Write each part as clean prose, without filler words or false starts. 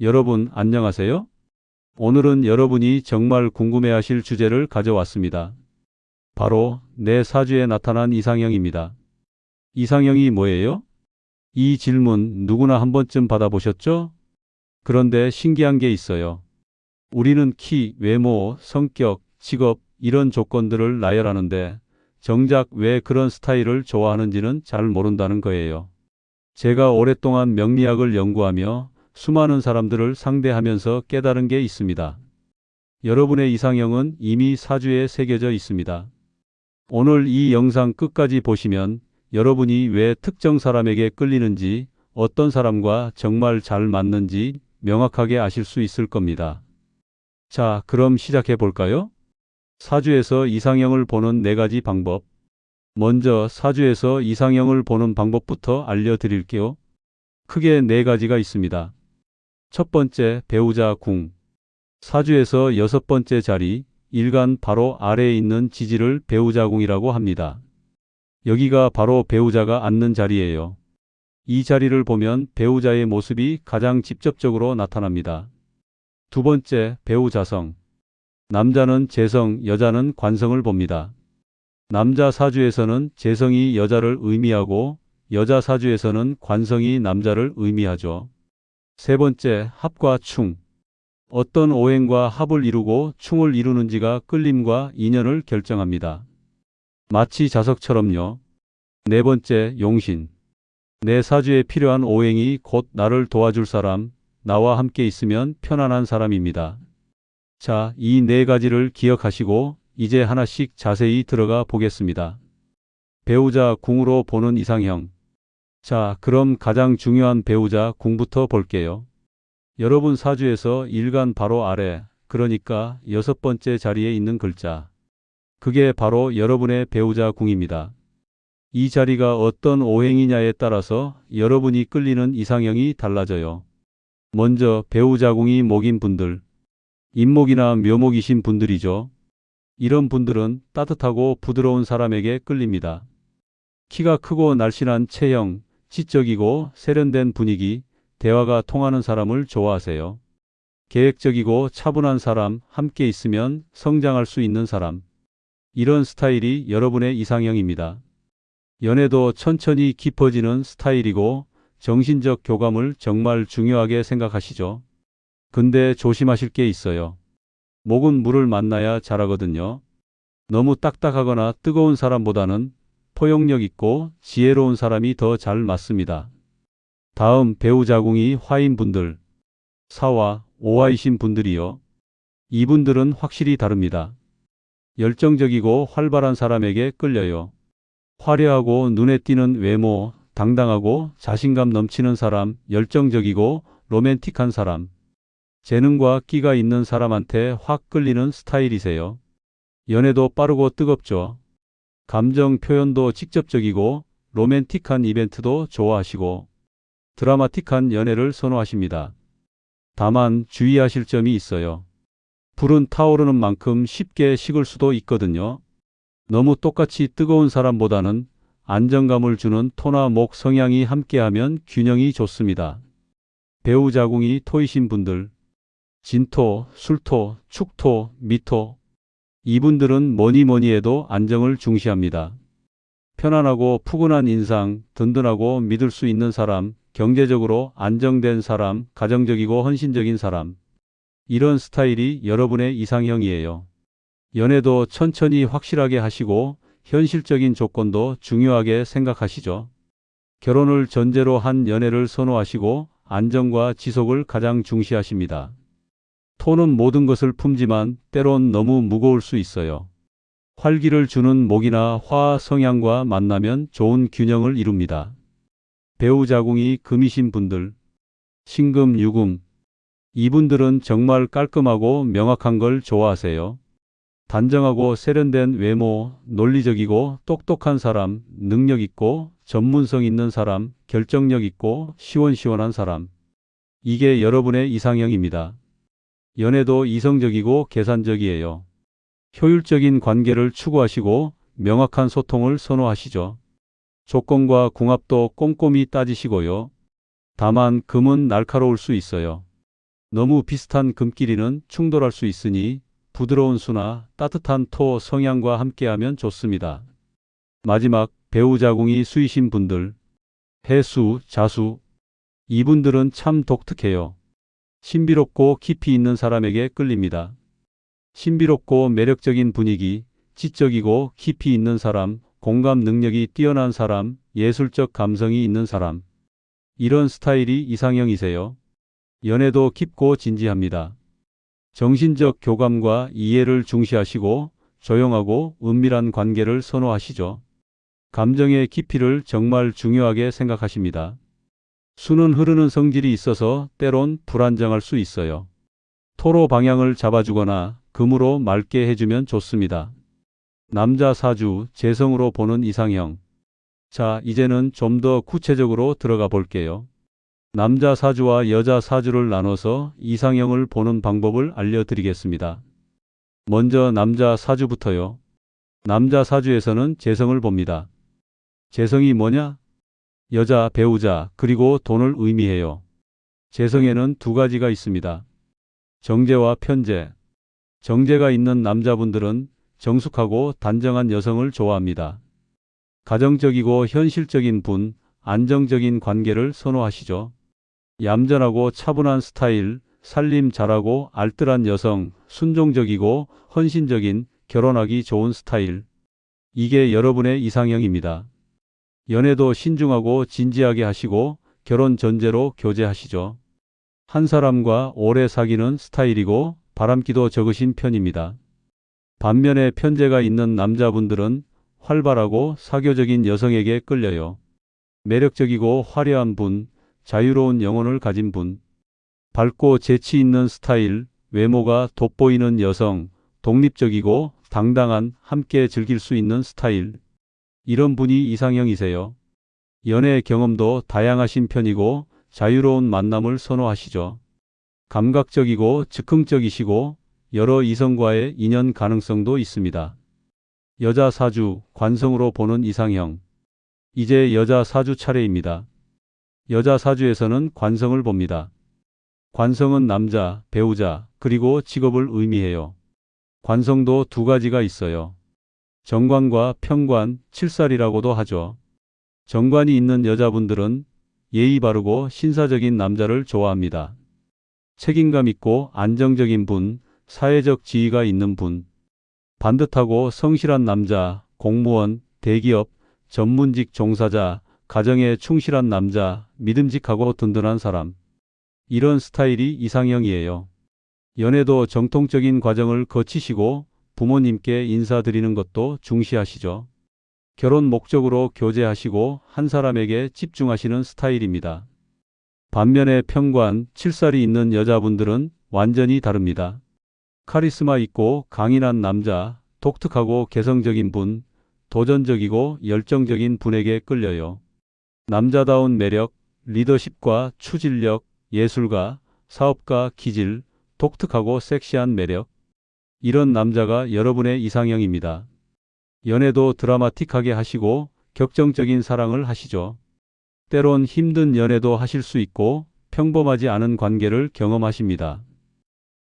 여러분, 안녕하세요? 오늘은 여러분이 정말 궁금해하실 주제를 가져왔습니다. 바로 내 사주에 나타난 이상형입니다. 이상형이 뭐예요? 이 질문 누구나 한 번쯤 받아보셨죠? 그런데 신기한 게 있어요. 우리는 키, 외모, 성격, 직업 이런 조건들을 나열하는데 정작 왜 그런 스타일을 좋아하는지는 잘 모른다는 거예요. 제가 오랫동안 명리학을 연구하며 수많은 사람들을 상대하면서 깨달은 게 있습니다. 여러분의 이상형은 이미 사주에 새겨져 있습니다. 오늘 이 영상 끝까지 보시면 여러분이 왜 특정 사람에게 끌리는지, 어떤 사람과 정말 잘 맞는지 명확하게 아실 수 있을 겁니다. 자, 그럼 시작해 볼까요? 사주에서 이상형을 보는 4가지 방법. 먼저 사주에서 이상형을 보는 방법부터 알려드릴게요. 크게 4가지가 있습니다. 첫 번째, 배우자 궁. 사주에서 6번째 자리, 일간 바로 아래에 있는 지지를 배우자 궁이라고 합니다. 여기가 바로 배우자가 앉는 자리예요. 이 자리를 보면 배우자의 모습이 가장 직접적으로 나타납니다. 두 번째, 배우자성. 남자는 재성, 여자는 관성을 봅니다. 남자 사주에서는 재성이 여자를 의미하고 여자 사주에서는 관성이 남자를 의미하죠. 세 번째, 합과 충. 어떤 오행과 합을 이루고 충을 이루는지가 끌림과 인연을 결정합니다. 마치 자석처럼요. 네 번째, 용신. 내 사주에 필요한 오행이 곧 나를 도와줄 사람, 나와 함께 있으면 편안한 사람입니다. 자, 이 4가지를 기억하시고 이제 하나씩 자세히 들어가 보겠습니다. 배우자 궁으로 보는 이상형. 자, 그럼 가장 중요한 배우자 궁부터 볼게요. 여러분 사주에서 일간 바로 아래, 그러니까 6번째 자리에 있는 글자. 그게 바로 여러분의 배우자 궁입니다. 이 자리가 어떤 오행이냐에 따라서 여러분이 끌리는 이상형이 달라져요. 먼저 배우자 궁이 목인 분들. 인목이나 묘목이신 분들이죠. 이런 분들은 따뜻하고 부드러운 사람에게 끌립니다. 키가 크고 날씬한 체형, 지적이고 세련된 분위기, 대화가 통하는 사람을 좋아하세요. 계획적이고 차분한 사람, 함께 있으면 성장할 수 있는 사람. 이런 스타일이 여러분의 이상형입니다. 연애도 천천히 깊어지는 스타일이고 정신적 교감을 정말 중요하게 생각하시죠. 근데 조심하실 게 있어요. 목은 물을 만나야 자라거든요. 너무 딱딱하거나 뜨거운 사람보다는 포용력 있고 지혜로운 사람이 더 잘 맞습니다. 다음 배우자 궁이 화인 분들. 사와 오화이신 분들이요. 이분들은 확실히 다릅니다. 열정적이고 활발한 사람에게 끌려요. 화려하고 눈에 띄는 외모, 당당하고 자신감 넘치는 사람, 열정적이고 로맨틱한 사람. 재능과 끼가 있는 사람한테 확 끌리는 스타일이세요. 연애도 빠르고 뜨겁죠. 감정 표현도 직접적이고 로맨틱한 이벤트도 좋아하시고 드라마틱한 연애를 선호하십니다. 다만 주의하실 점이 있어요. 불은 타오르는 만큼 쉽게 식을 수도 있거든요. 너무 똑같이 뜨거운 사람보다는 안정감을 주는 토나 목 성향이 함께하면 균형이 좋습니다. 배우자 궁이 토이신 분들. 진토, 술토, 축토, 미토. 이분들은 뭐니 해도 안정을 중시합니다. 편안하고 푸근한 인상, 든든하고 믿을 수 있는 사람, 경제적으로 안정된 사람, 가정적이고 헌신적인 사람. 이런 스타일이 여러분의 이상형이에요. 연애도 천천히 확실하게 하시고 현실적인 조건도 중요하게 생각하시죠. 결혼을 전제로 한 연애를 선호하시고 안정과 지속을 가장 중시하십니다. 토는 모든 것을 품지만 때론 너무 무거울 수 있어요. 활기를 주는 목이나 화 성향과 만나면 좋은 균형을 이룹니다. 배우자 궁이 금이신 분들. 신금, 유금. 이분들은 정말 깔끔하고 명확한 걸 좋아하세요. 단정하고 세련된 외모, 논리적이고 똑똑한 사람, 능력 있고 전문성 있는 사람, 결정력 있고 시원시원한 사람. 이게 여러분의 이상형입니다. 연애도 이성적이고 계산적이에요. 효율적인 관계를 추구하시고 명확한 소통을 선호하시죠. 조건과 궁합도 꼼꼼히 따지시고요. 다만 금은 날카로울 수 있어요. 너무 비슷한 금끼리는 충돌할 수 있으니 부드러운 수나 따뜻한 토 성향과 함께하면 좋습니다. 마지막 배우자궁이 수이신 분들, 해수, 자수, 이분들은 참 독특해요. 신비롭고 깊이 있는 사람에게 끌립니다. 신비롭고 매력적인 분위기, 지적이고 깊이 있는 사람, 공감 능력이 뛰어난 사람, 예술적 감성이 있는 사람. 이런 스타일이 이상형이세요. 연애도 깊고 진지합니다. 정신적 교감과 이해를 중시하시고 조용하고 은밀한 관계를 선호하시죠. 감정의 깊이를 정말 중요하게 생각하십니다. 수는 흐르는 성질이 있어서 때론 불안정할 수 있어요. 토로 방향을 잡아주거나 금으로 맑게 해주면 좋습니다. 남자 사주, 재성으로 보는 이상형. 자, 이제는 좀 더 구체적으로 들어가 볼게요. 남자 사주와 여자 사주를 나눠서 이상형을 보는 방법을 알려드리겠습니다. 먼저 남자 사주부터요. 남자 사주에서는 재성을 봅니다. 재성이 뭐냐? 여자, 배우자, 그리고 돈을 의미해요. 재성에는 두 가지가 있습니다. 정제와 편재. 정제가 있는 남자분들은 정숙하고 단정한 여성을 좋아합니다. 가정적이고 현실적인 분, 안정적인 관계를 선호하시죠. 얌전하고 차분한 스타일, 살림 잘하고 알뜰한 여성, 순종적이고 헌신적인, 결혼하기 좋은 스타일. 이게 여러분의 이상형입니다. 연애도 신중하고 진지하게 하시고 결혼 전제로 교제하시죠. 한 사람과 오래 사귀는 스타일이고 바람기도 적으신 편입니다. 반면에 편재가 있는 남자분들은 활발하고 사교적인 여성에게 끌려요. 매력적이고 화려한 분, 자유로운 영혼을 가진 분, 밝고 재치 있는 스타일, 외모가 돋보이는 여성, 독립적이고 당당한, 함께 즐길 수 있는 스타일. 이런 분이 이상형이세요. 연애 경험도 다양하신 편이고 자유로운 만남을 선호하시죠. 감각적이고 즉흥적이시고 여러 이성과의 인연 가능성도 있습니다. 여자 사주, 관성으로 보는 이상형. 이제 여자 사주 차례입니다. 여자 사주에서는 관성을 봅니다. 관성은 남자, 배우자, 그리고 직업을 의미해요. 관성도 두 가지가 있어요. 정관과 편관, 칠살이라고도 하죠. 정관이 있는 여자분들은 예의 바르고 신사적인 남자를 좋아합니다. 책임감 있고 안정적인 분, 사회적 지위가 있는 분, 반듯하고 성실한 남자, 공무원, 대기업, 전문직 종사자, 가정에 충실한 남자, 믿음직하고 든든한 사람. 이런 스타일이 이상형이에요. 연애도 정통적인 과정을 거치시고 부모님께 인사드리는 것도 중시하시죠. 결혼 목적으로 교제하시고 한 사람에게 집중하시는 스타일입니다. 반면에 편관, 칠살이 있는 여자분들은 완전히 다릅니다. 카리스마 있고 강인한 남자, 독특하고 개성적인 분, 도전적이고 열정적인 분에게 끌려요. 남자다운 매력, 리더십과 추진력, 예술가, 사업가 기질, 독특하고 섹시한 매력. 이런 남자가 여러분의 이상형입니다. 연애도 드라마틱하게 하시고 격정적인 사랑을 하시죠. 때론 힘든 연애도 하실 수 있고 평범하지 않은 관계를 경험하십니다.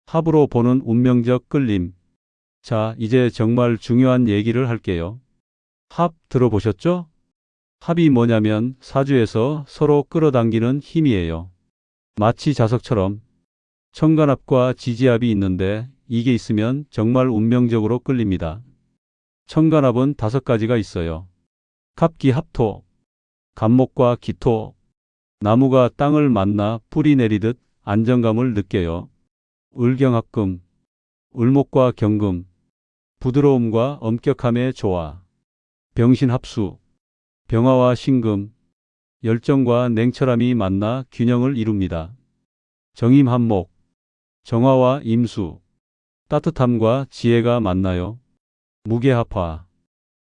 합으로 보는 운명적 끌림. 자, 이제 정말 중요한 얘기를 할게요. 합 들어보셨죠? 합이 뭐냐면 사주에서 서로 끌어당기는 힘이에요. 마치 자석처럼 천간합과 지지합이 있는데 이게 있으면 정말 운명적으로 끌립니다. 천간합은 5가지가 있어요. 갑기 합토, 갑목과 기토. 나무가 땅을 만나 뿌리 내리듯 안정감을 느껴요. 을경합금, 을목과 경금. 부드러움과 엄격함의 조화. 병신합수, 병화와 신금. 열정과 냉철함이 만나 균형을 이룹니다. 정임합목, 정화와 임수. 따뜻함과 지혜가 만나요. 무게합화,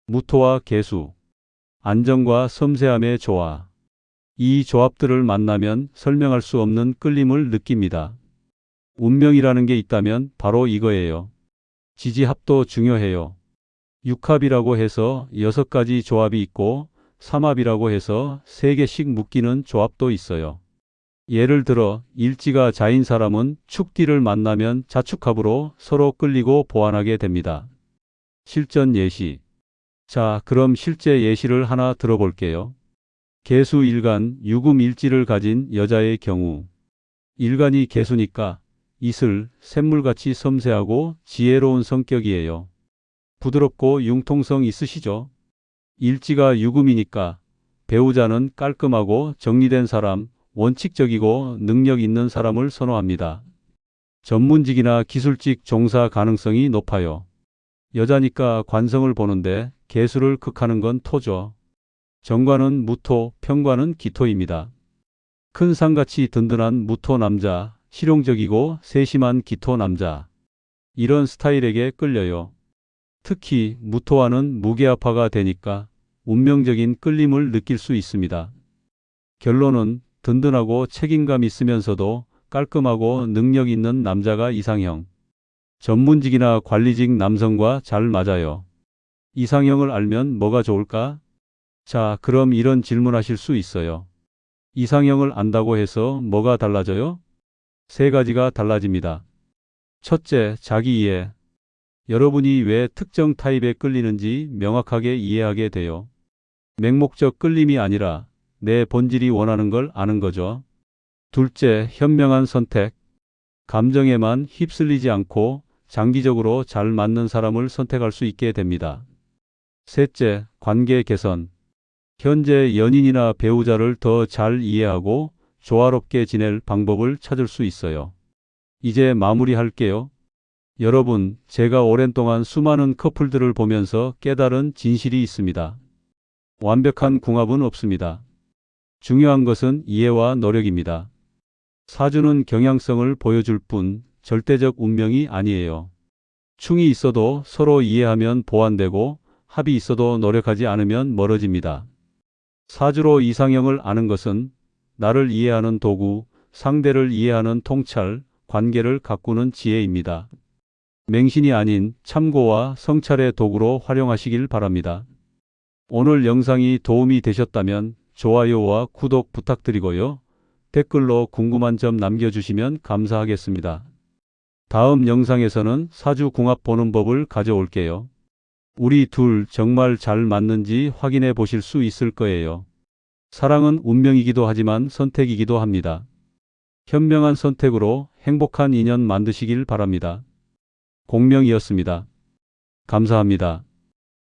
무토와 개수. 안정과 섬세함의 조화. 이 조합들을 만나면 설명할 수 없는 끌림을 느낍니다. 운명이라는 게 있다면 바로 이거예요. 지지합도 중요해요. 육합이라고 해서 6가지 조합이 있고 삼합이라고 해서 3개씩 묶이는 조합도 있어요. 예를 들어 일지가 자인 사람은 축디를 만나면 자축합으로 서로 끌리고 보완하게 됩니다. 실전 예시. 자, 그럼 실제 예시를 하나 들어볼게요. 개수 일간, 유금 일지를 가진 여자의 경우. 일간이 개수니까 이슬, 샘물같이 섬세하고 지혜로운 성격이에요. 부드럽고 융통성 있으시죠? 일지가 유금이니까 배우자는 깔끔하고 정리된 사람, 원칙적이고 능력 있는 사람을 선호합니다. 전문직이나 기술직 종사 가능성이 높아요. 여자니까 관성을 보는데 개수를 극하는 건 토죠. 정관은 무토, 편관은 기토입니다. 큰 산같이 든든한 무토 남자, 실용적이고 세심한 기토 남자. 이런 스타일에게 끌려요. 특히 무토와는 무게합화가 되니까 운명적인 끌림을 느낄 수 있습니다. 결론은 든든하고 책임감 있으면서도 깔끔하고 능력 있는 남자가 이상형. 전문직이나 관리직 남성과 잘 맞아요. 이상형을 알면 뭐가 좋을까? 자, 그럼 이런 질문하실 수 있어요. 이상형을 안다고 해서 뭐가 달라져요? 세 가지가 달라집니다. 첫째, 자기 이해. 여러분이 왜 특정 타입에 끌리는지 명확하게 이해하게 돼요. 맹목적 끌림이 아니라 내 본질이 원하는 걸 아는 거죠. 둘째, 현명한 선택. 감정에만 휩쓸리지 않고 장기적으로 잘 맞는 사람을 선택할 수 있게 됩니다. 셋째, 관계 개선. 현재 연인이나 배우자를 더 잘 이해하고 조화롭게 지낼 방법을 찾을 수 있어요. 이제 마무리할게요. 여러분, 제가 오랜 동안 수많은 커플들을 보면서 깨달은 진실이 있습니다. 완벽한 궁합은 없습니다. 중요한 것은 이해와 노력입니다. 사주는 경향성을 보여줄 뿐 절대적 운명이 아니에요. 충이 있어도 서로 이해하면 보완되고 합이 있어도 노력하지 않으면 멀어집니다. 사주로 이상형을 아는 것은 나를 이해하는 도구, 상대를 이해하는 통찰, 관계를 가꾸는 지혜입니다. 맹신이 아닌 참고와 성찰의 도구로 활용하시길 바랍니다. 오늘 영상이 도움이 되셨다면 좋아요와 구독 부탁드리고요. 댓글로 궁금한 점 남겨주시면 감사하겠습니다. 다음 영상에서는 사주 궁합 보는 법을 가져올게요. 우리 둘 정말 잘 맞는지 확인해 보실 수 있을 거예요. 사랑은 운명이기도 하지만 선택이기도 합니다. 현명한 선택으로 행복한 인연 만드시길 바랍니다. 공명이었습니다. 감사합니다.